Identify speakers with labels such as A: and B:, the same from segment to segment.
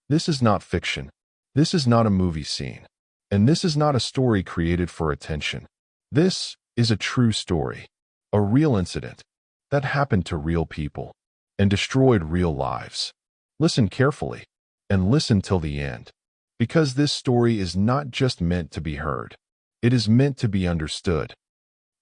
A: This is not fiction. This is not a movie scene. And this is not a story created for attention. This is a true story, a real incident that happened to real people and destroyed real lives. Listen carefully and listen till the end, because this story is not just meant to be heard. It is meant to be understood.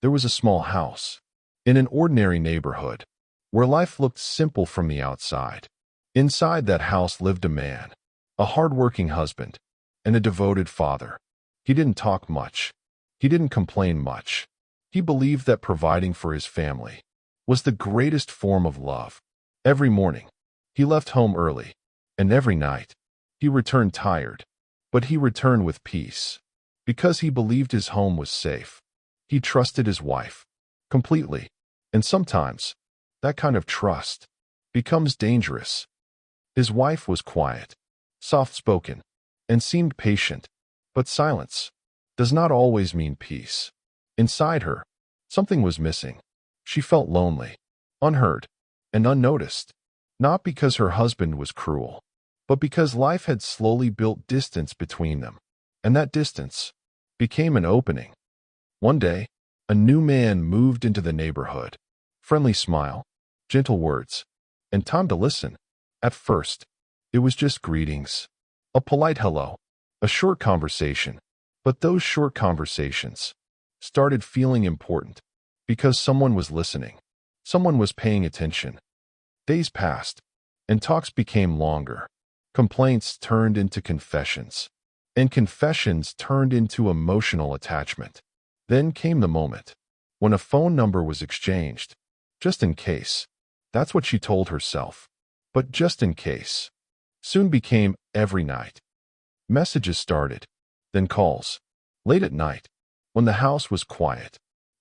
A: There was a small house in an ordinary neighborhood where life looked simple from the outside. Inside that house lived a man, a hard-working husband, and a devoted father. He didn't talk much. He didn't complain much. He believed that providing for his family was the greatest form of love. Every morning, he left home early, and every night, he returned tired, but he returned with peace. Because he believed his home was safe, he trusted his wife completely, and sometimes that kind of trust becomes dangerous. His wife was quiet, soft-spoken, and seemed patient, but silence does not always mean peace. Inside her, something was missing. She felt lonely, unheard, and unnoticed, not because her husband was cruel, but because life had slowly built distance between them, and that distance became an opening. One day, a new man moved into the neighborhood. Friendly smile, gentle words, and time to listen. At first, it was just greetings, a polite hello, a short conversation. But those short conversations started feeling important because someone was listening. Someone was paying attention. Days passed, and talks became longer. Complaints turned into confessions, and confessions turned into emotional attachment. Then came the moment when a phone number was exchanged, just in case. That's what she told herself. But just in case soon became every night. Messages started, then calls. Late at night, when the house was quiet,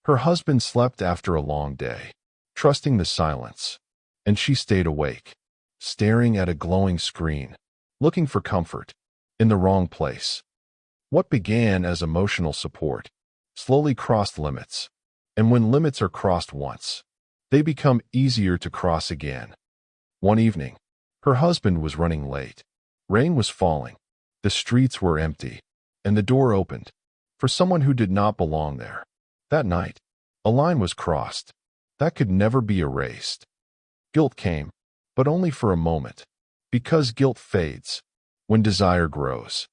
A: her husband slept after a long day, trusting the silence, and she stayed awake, staring at a glowing screen, looking for comfort in the wrong place. What began as emotional support slowly crossed limits, and when limits are crossed once, they become easier to cross again. One evening, her husband was running late. Rain was falling, the streets were empty, and the door opened for someone who did not belong there. That night, a line was crossed that could never be erased. Guilt came, but only for a moment, because guilt fades when desire grows.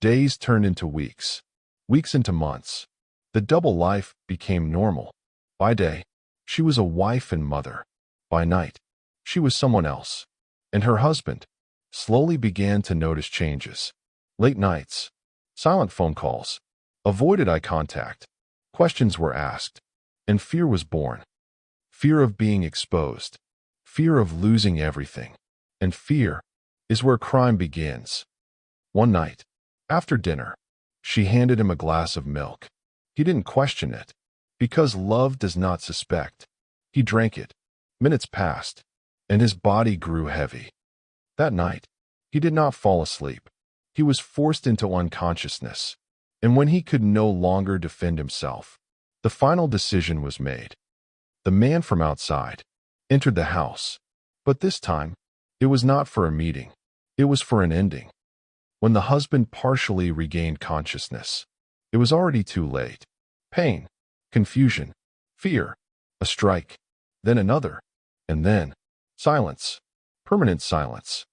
A: Days turned into weeks, weeks into months. The double life became normal. By day, she was a wife and mother. By night, she was someone else. And her husband slowly began to notice changes. Late nights, silent phone calls, avoided eye contact, questions were asked, and fear was born. Fear of being exposed, fear of losing everything, and fear is where crime begins. One night, after dinner, she handed him a glass of milk. He didn't question it, because love does not suspect. He drank it. Minutes passed, and his body grew heavy. That night, he did not fall asleep. He was forced into unconsciousness, and when he could no longer defend himself, the final decision was made. The man from outside entered the house, but this time, it was not for a meeting. It was for an ending. When the husband partially regained consciousness, it was already too late. Pain, confusion, fear, a strike, then another, and then silence, permanent silence.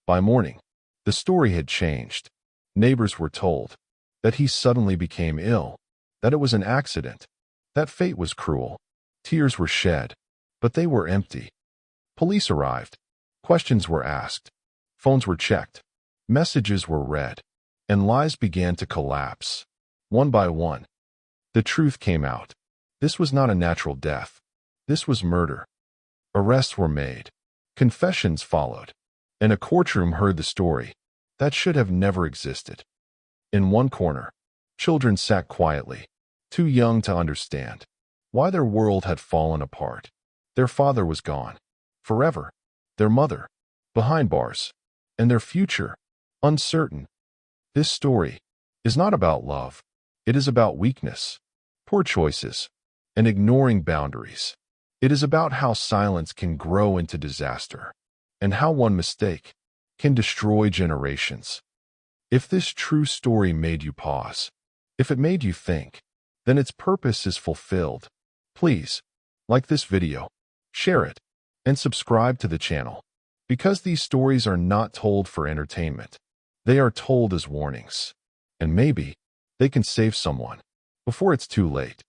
A: By morning, the story had changed. Neighbors were told that he suddenly became ill, that it was an accident, that fate was cruel. Tears were shed, but they were empty. Police arrived. Questions were asked. Phones were checked. Messages were read, and lies began to collapse. One by one, the truth came out. This was not a natural death. This was murder. Arrests were made. Confessions followed, and a courtroom heard the story that should have never existed. In one corner, children sat quietly, too young to understand why their world had fallen apart. Their father was gone, forever. Their mother, behind bars, and their future, uncertain. This story is not about love. It is about weakness, poor choices, and ignoring boundaries. It is about how silence can grow into disaster, and how one mistake can destroy generations. If this true story made you pause, if it made you think, then its purpose is fulfilled. Please, like this video, share it, and subscribe to the channel. Because these stories are not told for entertainment. They are told as warnings. And maybe they can save someone before it's too late.